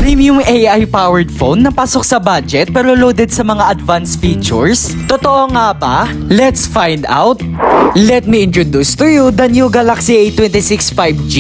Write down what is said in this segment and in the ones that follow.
Premium AI-powered phone na pasok sa budget pero loaded sa mga advanced features? Totoo nga ba? Let's find out! Let me introduce to you the new Galaxy A26 5G.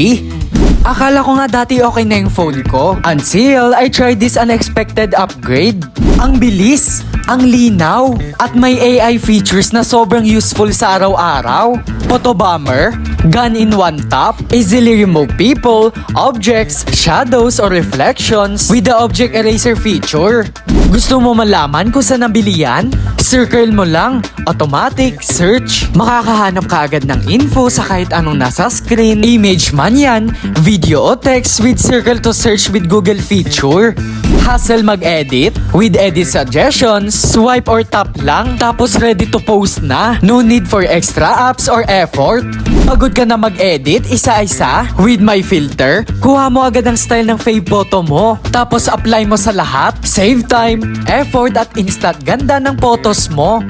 Akala ko nga dati okay na yung phone ko until I tried this unexpected upgrade. Ang bilis, ang linaw, at may AI features na sobrang useful sa araw-araw. Photo bomber, gun in one tap, easily remove people, objects, shadows, or reflections with the object eraser feature. Gusto mo malaman kung saan nabili yan? Circle mo lang, automatic, search. Makakahanap ka agad ng info sa kahit anong nasa screen. Image man yan, video o text with circle to search with Google feature. Hassle mag-edit? With edit suggestions, swipe or tap lang, tapos ready to post na. No need for extra apps or effort. Pagod ka na mag-edit, isa-isa? With my filter, kuha mo agad ang style ng fave photo mo. Tapos apply mo sa lahat. Save time, effort at instant ganda ng photos mo.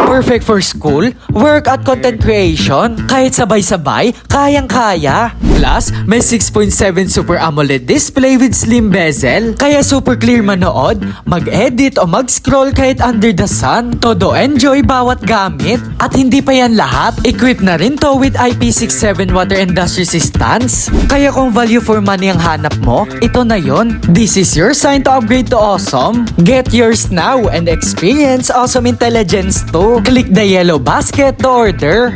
Perfect for school, work at content creation. Kahit sabay-sabay, kayang-kaya. Plus, may 6.7 Super AMOLED display with slim bezel. Kaya super clear manood, mag-edit o mag-scroll kahit under the sun. Todo enjoy bawat gamit. At hindi pa yan lahat, equipped na rin to with IP67 water and dust resistance. Kaya kung value for money ang hanap mo, ito na yon. This is your sign to upgrade to awesome. Get yours now and experience awesome intelligence too. Click the yellow basket to order.